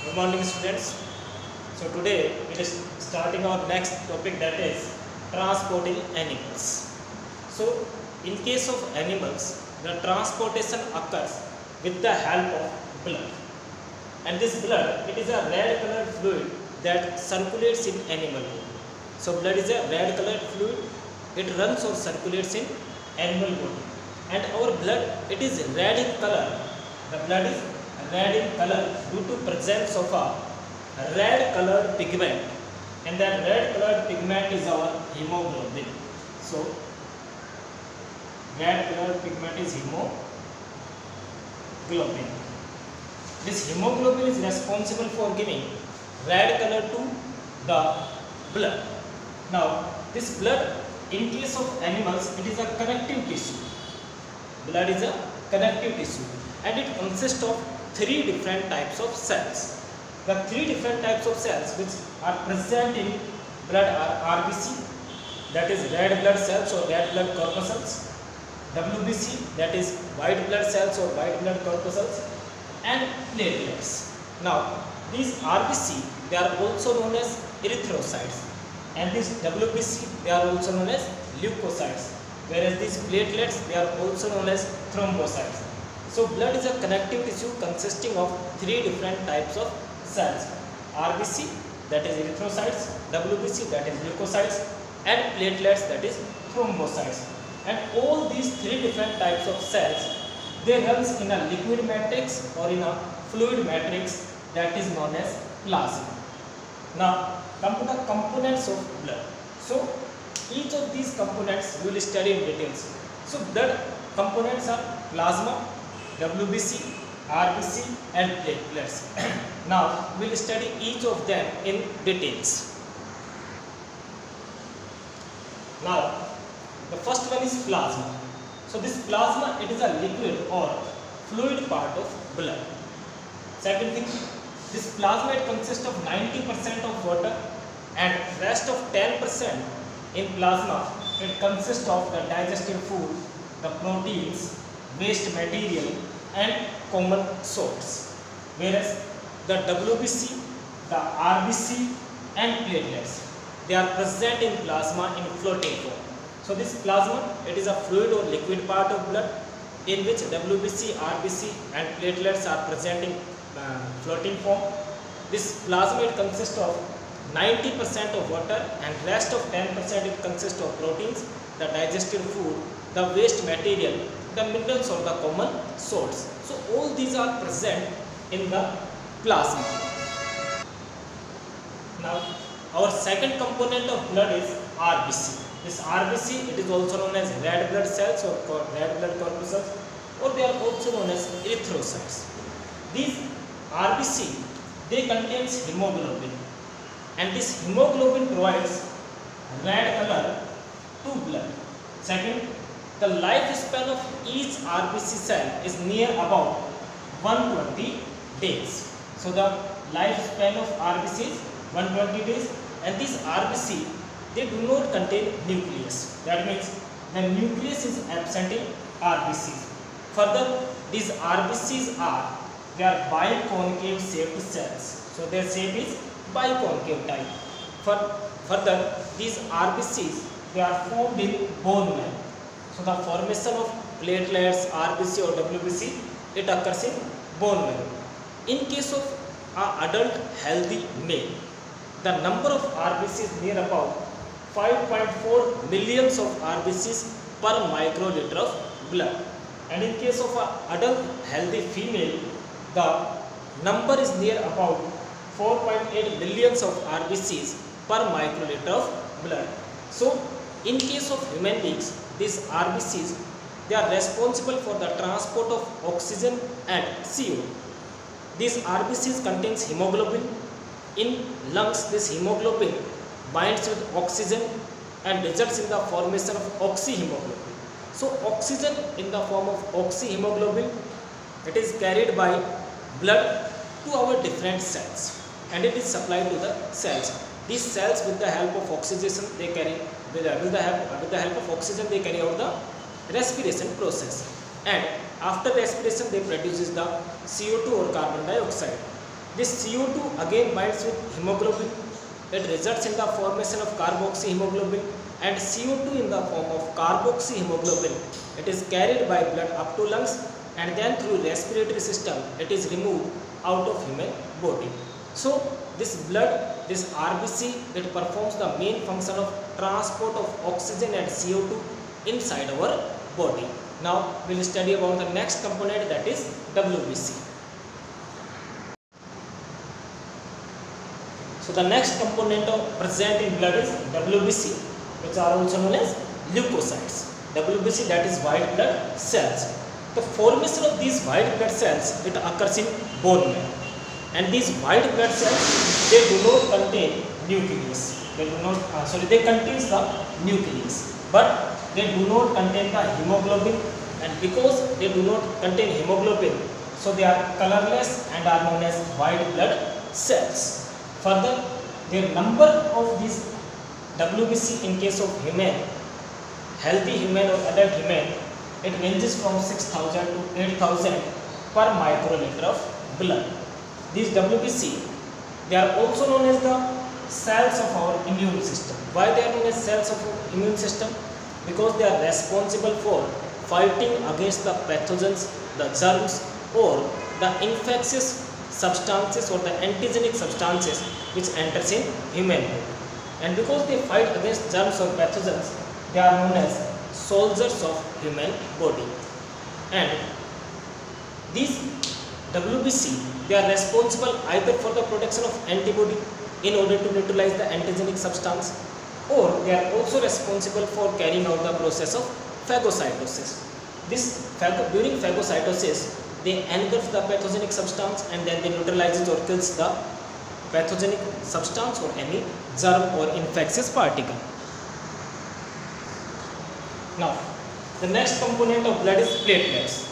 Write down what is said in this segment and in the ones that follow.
Good morning, students. So today it is starting our next topic, that is transporting animals. So in case of animals, the transportation occurs with the help of blood, and this blood, it is a red colored fluid that circulates in animal body. So blood is a red colored fluid. It runs or circulates in animal body, and our blood, it is red in color. The blood is red in color due to presence of a red colored pigment, and that red colored pigment is our hemoglobin. So red colored pigment is hemoglobin. This hemoglobin is responsible for giving red color to the blood. Now this blood, in case of animals, it is a connective tissue. Blood is a connective tissue, and it consists of three different types of cells. The three different types of cells which are present in blood are RBC, that is red blood cells or red blood corpuscles; WBC, that is white blood cells or white blood corpuscles; and platelets. Now these RBC, they are also known as erythrocytes, and this WBC, they are also known as leukocytes, whereas these platelets, they are also known as thrombocytes. So blood is a connective tissue consisting of three different types of cells: RBC, that is erythrocytes; WBC, that is leukocytes; and platelets, that is thrombocytes. And all these three different types of cells, they runs in a liquid matrix or in a fluid matrix that is known as plasma. Now come to the components of blood. So each of these components we will study in details. So blood components are plasma, WBC, RBC, and platelets. Now we will study each of them in details. Now the first one is plasma. So this plasma, it is a liquid or fluid part of blood. Second thing, this plasma, it consists of 90% of water, and rest of 10% in plasma, it consists of the digestive food, the proteins, waste material, and common salts. Whereas the WBC, the RBC, and platelets, they are present in plasma in floating form. So this plasma, it is a fluid or liquid part of blood in which WBC, RBC, and platelets are present in floating form. This plasma, it consists of 90% of water, and rest of 10% it consists of proteins, the digestive food, the waste material, the minerals or the common salts. So all these are present in the plasma. Now our second component of blood is RBC. This RBC, it is also known as red blood cells or red blood corpuscles, or they are also known as erythrocytes. These RBC, they contains hemoglobin, and this hemoglobin provides red color to blood. Second, the lifespan of each RBC cell is near about 120 days. So the lifespan of RBC is 120 days, and these RBC, they do not contain nucleus. That means the nucleus is absent in RBCs. Further, these RBCs they are biconcave shaped cells. So their shape is biconcave type. Further, these RBCs, they are formed in bone marrow. So the formation of platelets, RBC or WBC, it occurs in bone marrow. In case of an adult healthy male, the number of RBCs near about 5.4 millions of RBCs per microliter of blood. And in case of an adult healthy female, the number is near about 4.8 millions of RBCs per microliter of blood. So in case of human beings, these RBCs, they are responsible for the transport of oxygen and CO. These RBCs contains hemoglobin. In lungs, this hemoglobin binds with oxygen and results in the formation of oxyhemoglobin. So oxygen in the form of oxyhemoglobin, it is carried by blood to our different cells, and it is supplied to the cells. These cells, with the help of oxygenation, they carry with the help of oxygen, they carry out the respiration process, and after respiration they produces the CO2 or carbon dioxide. This CO2 again binds with hemoglobin. It results in the formation of carboxyhemoglobin, and CO2 in the form of carboxyhemoglobin. It is carried by blood up to lungs, and then through respiratory system it is removed out of human body. So this blood, this RBC, it performs the main function of transport of oxygen and CO2 inside our body. Now we will study about the next component, that is WBC. So the next component of present in blood is WBC, which are also known as leukocytes. WBC, that is white blood cells. The formation of these white blood cells, it occurs in bone marrow, and these white blood cells, they do not contain nucleus. They contain the nucleus, but they do not contain the hemoglobin, and because they do not contain hemoglobin, so they are colorless and are known as white blood cells. Further, the number of these WBC in case of human, healthy human or adult human, it ranges from 6,000 to 8,000 per microliter of blood. These WBC, they are also known as the cells of our immune system. Why they are known as cells of our immune system? Because they are responsible for fighting against the pathogens, the germs, or the infectious substances or the antigenic substances which enters in human body. And because they fight against germs or pathogens, they are known as soldiers of human body. And these WBC, they are responsible either for the production of antibody in order to neutralize the antigenic substance, or they are also responsible for carrying out the process of phagocytosis. During phagocytosis, they engulf the pathogenic substance and then they neutralizes or kills the pathogenic substance or any germ or infectious particle. Now, the next component of blood is platelets.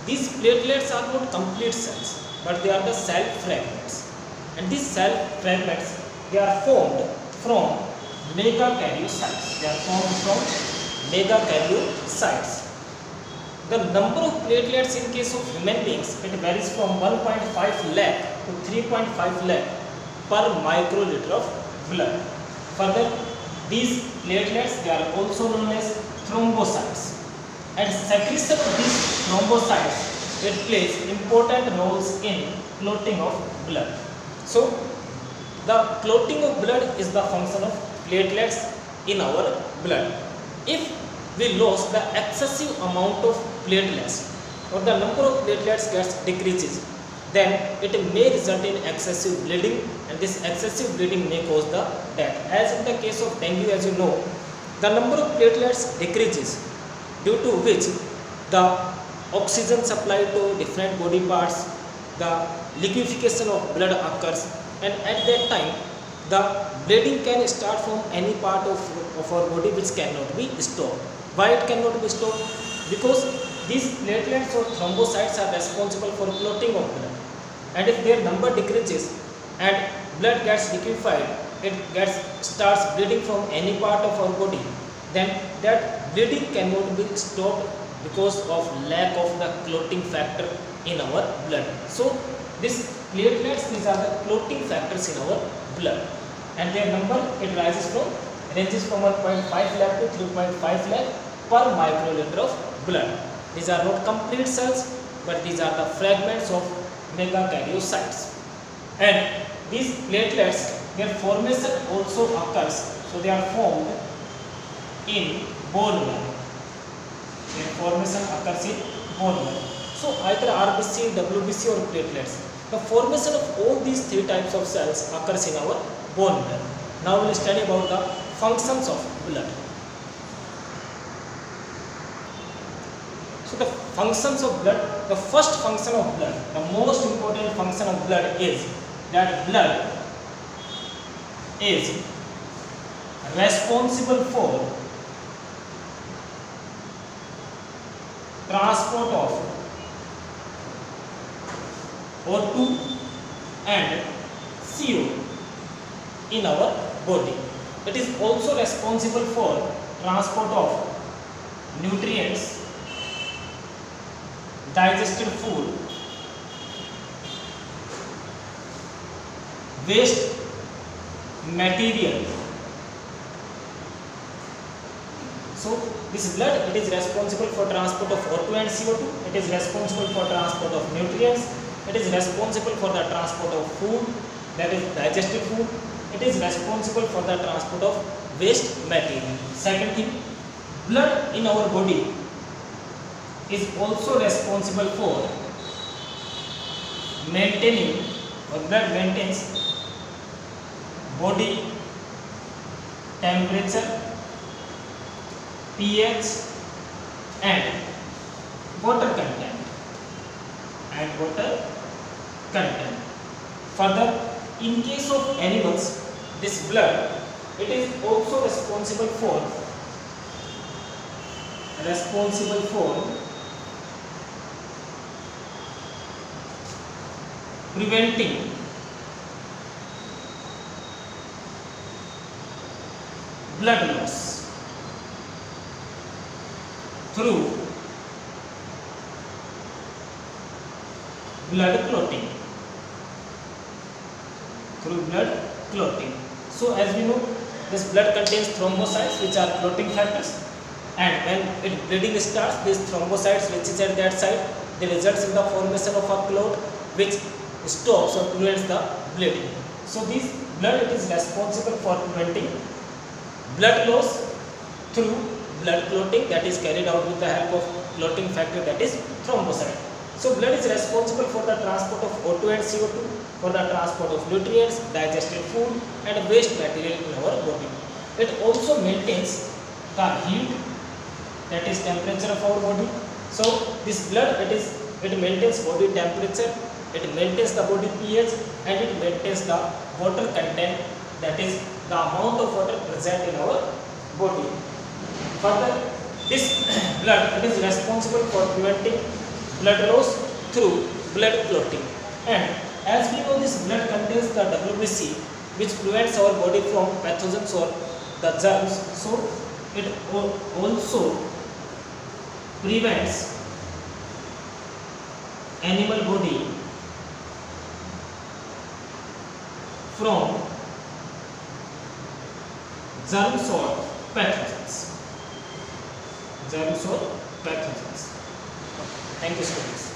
These platelets are not complete cells, but they are the cell fragments. And these cell fragments, they are formed from megakaryocytes. They are formed from megakaryocytes. The number of platelets in case of human beings, it varies from 1.5 lakh to 3.5 lakh per microliter of blood. Further, these platelets, they are also known as thrombocytes, and secretion of these thrombocytes, it plays important roles in clotting of blood. So the clotting of blood is the function of platelets in our blood. If we lose the excessive amount of platelets or the number of platelets gets decreases, then it may result in excessive bleeding, and this excessive bleeding may cause the death. As in the case of dengue, as you know, the number of platelets decreases, due to which the oxygen supply to different body parts, the liquefaction of blood occurs, and at that time the bleeding can start from any part of our body which cannot be stopped. Why it cannot be stopped? Because these platelets or thrombocytes are responsible for clotting of blood, and if their number decreases and blood gets liquefied, it starts bleeding from any part of our body, then that bleeding cannot be stopped because of lack of the clotting factor in our blood. So these platelets, these are the clotting factors in our blood, and their number, it ranges from 1.5 lakh to 3.5 lakh per microliter of blood. These are not complete cells, but these are the fragments of megakaryocytes. And these platelets, their formation also occurs, so they are formed in bone marrow. Their formation occurs in bone marrow. So either RBC, WBC or platelets. The formation of all these three types of cells occurs in our bone marrow. Now we will study about the functions of blood. So the functions of blood, the first function of blood, the most important function of blood is that blood is responsible for transport of O2 and CO in our body. It is also responsible for transport of nutrients, digested food, waste material. So this blood, it is responsible for transport of O2 and CO2. It is responsible for transport of nutrients. It is responsible for the transport of food, that is digestive food. It is responsible for the transport of waste material. Second thing, blood in our body is also responsible for maintaining, or blood maintains body temperature, pH and water content. Further, in case of animals, this blood, it is also responsible for preventing blood loss through blood clotting. So as we know, this blood contains thrombocytes, which are clotting factors, and when bleeding starts, these thrombocytes which is at that side, they results in the formation of a clot which stops or prevents the bleeding. So this blood, it is responsible for preventing blood loss through blood clotting, that is carried out with the help of clotting factor, that is thrombocyte. So blood is responsible for the transport of O2 and CO2, for the transport of nutrients, digested food and waste material in our body. It also maintains the heat, that is temperature of our body. So this blood, it maintains body temperature, it maintains the body pH and it maintains the water content, that is the amount of water present in our body. Further, this blood, it is responsible for preventing blood loss through blood clotting, and as we know, this blood contains the WBC, which prevents our body from pathogens or the germs. So it also prevents animal body from germs or pathogens. Thank you, students.